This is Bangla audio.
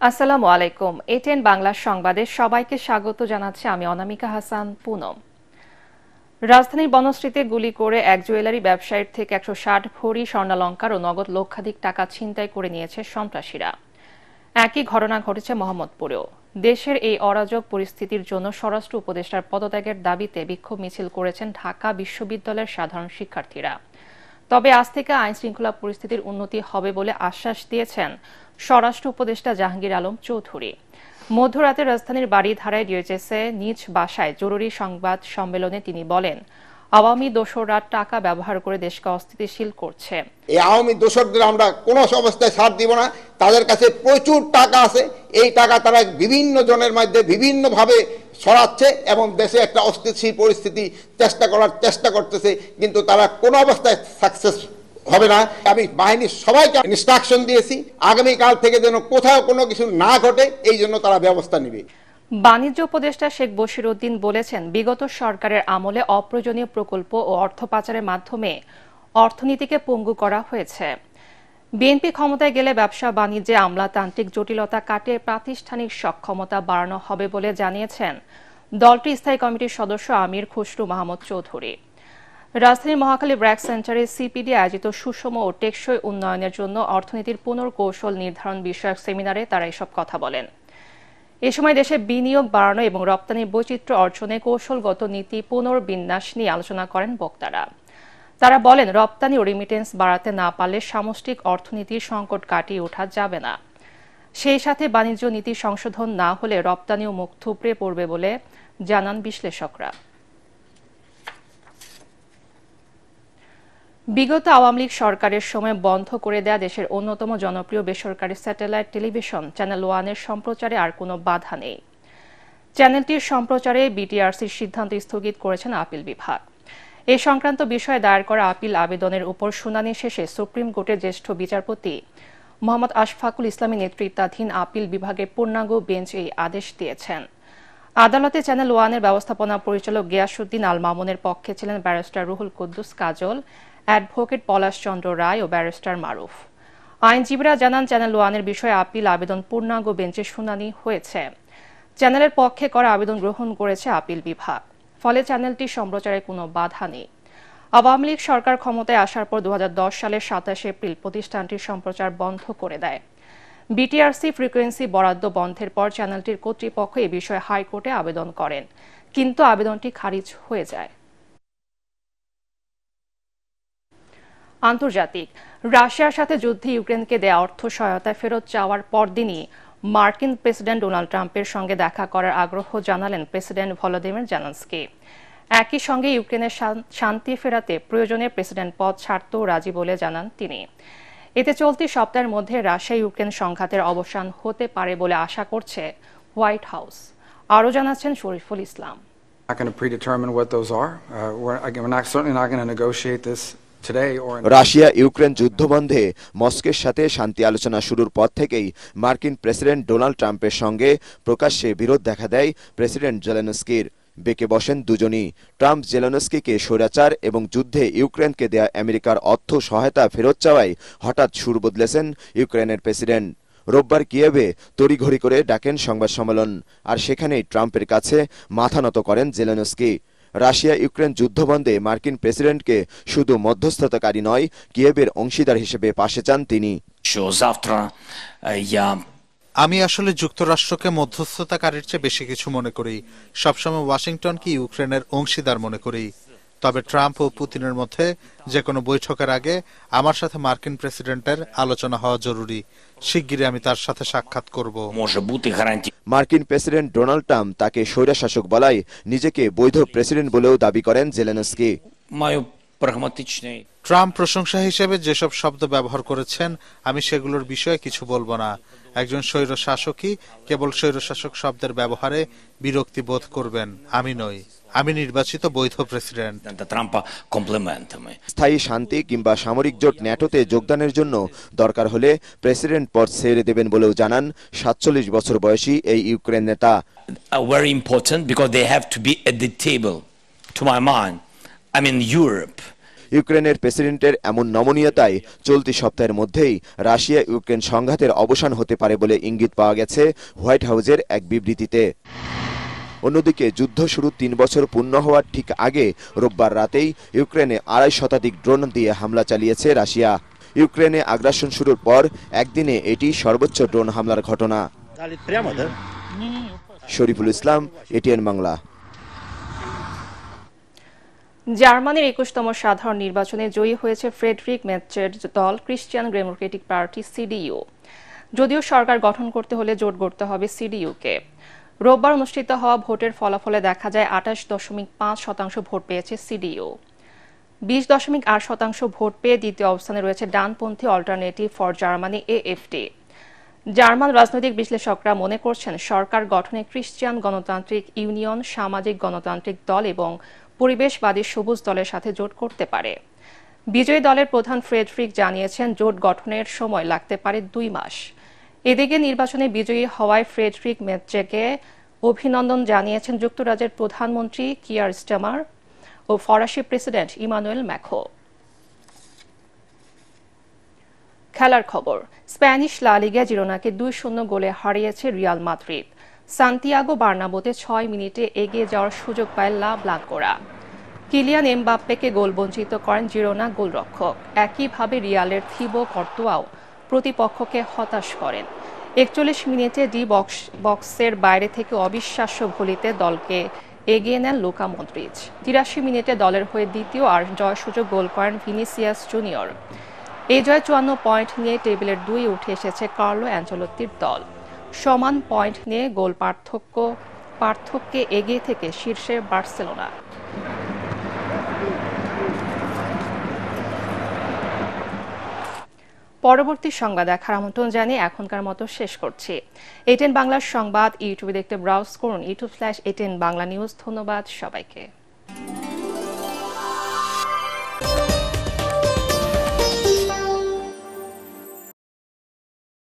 আসসালামু আলাইকুম। এটেন বাংলা সংবাদে সবাইকে স্বাগত জানাচ্ছি আমি অনামিকা হাসান পুনম। রাজধানীর বনশ্রীতে গুলি করে এক জুয়েলারি ব্যবসায়ীর থেকে 160 ভরি স্বর্ণালংকার ও নগদ লক্ষাধিক টাকা ছিনতাই করে নিয়েছে সন্ত্রাসীরা। একই ঘটনা ঘটেছে মোহাম্মদপুরেও। দেশের এই অরাজক পরিস্থিতির জন্য স্বরাষ্ট্র উপদেষ্টার পদত্যাগের দাবিতে বিক্ষোভ মিছিল করেছেন ঢাকা বিশ্ববিদ্যালয়ের সাধারণ শিক্ষার্থীরা। তবে আজ থেকে আইন শৃঙ্খলা পরিস্থিতির উন্নতি হবে বলে আশ্বাস দিয়েছেন স্বরাষ্ট্র উপদেষ্টা জাহাঙ্গীর আলম চৌধুরী। মধ্যরাতে রাজধানীর বাড়িধারায় ডিএচএসএ নিজ বাসায় জরুরি সংবাদ সম্মেলনে তিনি বলেন, আওয়ামী দোসররা টাকা ব্যবহার করে দেশকে অস্থিতিশীল করছে। এই আওয়ামী দোসরদের আমরা কোনো অবস্থায় ছাড় দিব না। তাদের কাছে প্রচুর টাকা আছে, এই টাকা তারা বিভিন্ন জনের মধ্যে বিভিন্নভাবে ছড়াচ্ছে এবং দেশে একটা অস্থিতিশীল পরিস্থিতি চেষ্টা করতেছে, কিন্তু তারা কোনো অবস্থায় সাকসেস হবে না। আমি বাহিনীর সবাইকে ইনস্ট্রাকশন দিয়েছি, আগামীকাল থেকে যেন কোথাও কোনো কিছু না ঘটে এই জন্য তারা ব্যবস্থা নেবে। বাণিজ্য উপদেষ্টা শেখ বশির উদ্দিন বলেছেন, বিগত সরকারের আমলে অপ্রয়োজনীয় প্রকল্প ও অর্থ পাচারের মাধ্যমে অর্থনীতিকে পঙ্গু করা হয়েছে। বিএনপি ক্ষমতায় গেলে ব্যবসা বাণিজ্যে আমলাতান্ত্রিক জটিলতা কাটিয়ে প্রাতিষ্ঠানিক সক্ষমতা বাড়ানো হবে বলে জানিয়েছেন দলটির স্থায়ী কমিটির সদস্য আমির খসরু মাহমুদ চৌধুরী। রাজধানীর মহাখালী ব্র্যাক সেন্টারে সিপিডি আয়োজিত সুষম ও টেকসই উন্নয়নের জন্য অর্থনীতির পুনর্কৌশল নির্ধারণ বিষয়ক সেমিনারে তারা এসব কথা বলেন। এ সময় দেশে বিনিয়োগ বাড়ানো এবং রপ্তানির বৈচিত্র্য অর্জনে কৌশলগত নীতি পুনর্বিন্যাস নিয়ে আলোচনা করেন বক্তারা। তারা বলেন, রপ্তানি ও রিমিটেন্স বাড়াতে না পারলে সামষ্টিক অর্থনীতির সংকট কাটিয়ে ওঠা যাবে না। সেই সাথে বাণিজ্য নীতি সংশোধন না হলে রপ্তানিও মুখ থুবড়ে পড়বে বলে জানান বিশ্লেষকরা। বিগত আওয়ামী লীগ সরকারের সময় বন্ধ করে দেয়া দেশের অন্যতম জনপ্রিয় বেসরকারি স্যাটেলাইট টেলিভিশন চ্যানেল ওয়ানের সম্প্রচারে আর কোনো বাধা নেই। চ্যানেলটির সম্প্রচারে বিটিআরসির সিদ্ধান্ত স্থগিত করেছেন আপিল বিভাগ। এ সংক্রান্ত বিষয়ে দায়ের করা আপিল আবেদনের উপর শুনানি শেষে সুপ্রিম কোর্টের জ্যেষ্ঠ বিচারপতি মোহাম্মদ আশফাকুল ইসলামী নেতৃত্বাধীন আপিল বিভাগের পূর্ণাঙ্গ বেঞ্চ এই আদেশ দিয়েছেন। আদালতে চ্যানেল ওয়ানের ব্যবস্থাপনা পরিচালক গিয়াসউদ্দিন আল মামুনের পক্ষে ছিলেন ব্যারিস্টার রুহুল কুদ্দুস কাজল, অ্যাডভোকেট পলাশ চন্দ্র রায় ও ব্যারিস্টার মারুফ। আইনজীবীরা জানান, চ্যানেল ওয়ানের বিষয়ে আপিল আবেদন পূর্ণাঙ্গ বেঞ্চে শুনানি হয়েছে। চ্যানেলের পক্ষে করা আবেদন গ্রহণ করেছে আপিল বিভাগ। ফলে চ্যানেলটি সম্প্রচারে কোনো বাধা নেই। আওয়ামী লীগ সরকার ক্ষমতায় আসার পর 2010 সালের 27 এপ্রিল প্রতিষ্ঠানটির সম্প্রচার বন্ধ করে দেয়। বিটিআরসি ফ্রিকোয়েন্সি বরাদ্দ বন্ধের পর চ্যানেলটির কর্তৃপক্ষ এ বিষয়ে হাইকোর্টে আবেদন করেন, কিন্তু আবেদনটি খারিজ হয়ে যায়। আন্তর্জাতিক, রাশিয়ার সাথে যুদ্ধে ইউক্রেনকে দেয়া অর্থ সহায়তা ফেরত চাওয়ার পরদিনই মার্কিন প্রেসিডেন্ট ডোনাল্ড ট্রাম্পের সঙ্গে দেখা করার আগ্রহ জানালেন প্রেসিডেন্ট ভলোদিমির জেলেনস্কি। একই সঙ্গে ইউক্রেনের শান্তি ফেরাতে প্রয়োজনে প্রেসিডেন্ট পদ ছাড়তেও রাজি বলে জানান তিনি। এতে চলতি সপ্তাহের মধ্যে রাশিয়া ইউক্রেন সংঘাতের অবসান হতে পারে বলে আশা করছে হোয়াইট হাউস। আরও জানাচ্ছেন শরীফুল ইসলাম। রাশিয়া ইউক্রেন যুদ্ধবন্ধে মস্কোর সাথে শান্তি আলোচনা শুরুর পর থেকেই মার্কিন প্রেসিডেন্ট ডোনাল্ড ট্রাম্পের সঙ্গে প্রকাশ্যে বিরোধ দেখা দেয় প্রেসিডেন্ট জেলেনস্কির। বেঁকে বসেন দুজনই। ট্রাম্প জেলেনস্কিকে স্বৈরাচার এবং যুদ্ধে ইউক্রেনকে দেয়া আমেরিকার অর্থ সহায়তা ফেরত চাওয়ায় হঠাৎ সুর বদলেছেন ইউক্রেনের প্রেসিডেন্ট। রোববার কিয়েভে তড়িঘড়ি করে ডাকেন সংবাদ সম্মেলন, আর সেখানেই ট্রাম্পের কাছে মাথা নত করেন জেলেনস্কি। রাশিয়া ইউক্রেন যুদ্ধবন্ধে মার্কিন প্রেসিডেন্টকে শুধু মধ্যস্থতাকারী নয়, কিয়েভের অংশীদার হিসেবে পাশে চান তিনি। আমি আসলে যুক্তরাষ্ট্রকে মধ্যস্থতাকারীর চেয়ে বেশি কিছু মনে করি। সবসময় ওয়াশিংটনকে ইউক্রেনের অংশীদার মনে করি। তবে ট্রাম্প ও পুতিনের মধ্যে যে কোনো বৈঠকের আগে আমার সাথে মার্কিন প্রেসিডেন্টের আলোচনা হওয়া জরুরি। শিগগিরই আমি তার সাথে সাক্ষাৎ করব। মার্কিন প্রেসিডেন্ট ডোনাল্ড ট্রাম্প তাকে স্বৈরশাসক বলায় নিজেকে বৈধ প্রেসিডেন্ট বলেও দাবি করেন জেলেনস্কি। ট্রাম্প প্রশংসা হিসেবে যেসব শব্দ ব্যবহার করেছেন আমি সেগুলোর বিষয়ে কিছু বলবো না। একজন স্বৈরশাসকই কেবল স্বৈরশাসক শব্দের ব্যবহারে বিরক্তি বোধ করবেন, আমি নই। আমি নির্বাচিত বৈধ প্রেসিডেন্ট। স্থায়ী শান্তি কিংবা সামরিক জোট ন্যাটোতে যোগদানের জন্য দরকার হলে প্রেসিডেন্ট পদ ছেড়ে দেবেন বলেও জানান 47 বছর বয়সী এই ইউক্রেন নেতা। Very important because they have to be at the table. To my mind, I mean Europe. ইউক্রেনের প্রেসিডেন্টের এমন নমনীয়তায় চলতি সপ্তাহের মধ্যেই রাশিয়া ইউক্রেন সংঘাতের অবসান হতে পারে বলে ইঙ্গিত পাওয়া গেছে হোয়াইট হাউসের এক বিবৃতিতে। অন্যদিকে যুদ্ধ শুরু 3 বছর পূর্ণ হওয়ার ঠিক আগে রোববার রাতেই ইউক্রেনে 2.5 শতাধিক ড্রোন দিয়ে হামলা চালিয়েছে রাশিয়া। ইউক্রেনে আগ্রাসন শুরুর পর একদিনে এটি সর্বোচ্চ ড্রোন হামলার ঘটনা। শরীফুল ইসলাম, এটিএন বাংলা। জার্মানির 21তম সাধারণ নির্বাচনে জয়ী হয়েছে ফ্রেডরিক মেটজের দল ক্রিশ্চিয়ান ডেমোক্রেটিক পার্টি সিডিইউ। যদিও সরকার গঠন করতে হলে জোট গড়তে হবে সিডিইউকে। রোববার অনুষ্ঠিত হওয়া ভোটের ফলাফলে দেখা যায় 28.5% ভোট পেয়েছে সিডিইউ। 20.8% ভোট পেয়ে দ্বিতীয় অবস্থানে রয়েছে ডানপন্থী alternative for Germany AFD. German রাজনৈতিক বিশ্লেষকরা মনে করছেন সরকার গঠনে ক্রিশ্চিয়ান গণতান্ত্রিক ইউনিয়ন, সামাজিক গণতান্ত্রিক দল এবং পরিবেশবাদী সবুজ দলের সাথে জোট করতে পারে। বিজয়ী দলের প্রধান ফ্রেডরিক জানিয়েছেন জোট গঠনের সময় লাগতে পারে 2 মাস। এদিকে নির্বাচনে বিজয়ী হওয়ায় ফ্রেডরিক মেটজেকে অভিনন্দন জানিয়েছেন যুক্তরাজ্যের প্রধানমন্ত্রী কিয়ার স্টারমার ও ফরাসি প্রেসিডেন্ট ইমানুয়েল ম্যাক্রো। খেলার খবর, স্প্যানিশ লা লিগা জিরোনাকে 2-0 গোলে হারিয়েছে রিয়াল মাদ্রিদ। সান্তিয়াগো বার্নাবোতে 6 মিনিটে এগিয়ে যাওয়ার সুযোগ পায় লা ব্লাঙ্কোরা। কিলিয়ান এমবাপ্পেকে গোল বঞ্চিত করেন জিরোনা গোলরক্ষক। একইভাবে রিয়ালের থিবো কর্তোয়াও প্রতিপক্ষকে হতাশ করেন। 41 মিনিটে বক্সের বাইরে থেকে অবিশ্বাস্য ভলিতে দলকে এগিয়ে নেন লুকা মদ্রিচ। 83 মিনিটে দলের হয়ে দ্বিতীয় আর জয়সূচক গোল করেন ভিনিসিয়াস জুনিয়র। এই জয় 54 পয়েন্ট নিয়ে টেবিলের 2 উঠে এসেছে কার্লো অ্যাঞ্চেলোত্তির দল। সমান পয়েন্ট নিয়ে গোল পার্থক্যে এগিয়ে থেকে শীর্ষে বার্সেলোনা। পরবর্তী সংবাদ দেখার আমন্ত্রণ জানিয়ে এখনকার মতো শেষ করছি। এটিএন বাংলার সংবাদ ইউটিউবে দেখতে ব্রাউজ করুন youtube/ATN বাংলা নিউজ। ধন্যবাদ সবাইকে।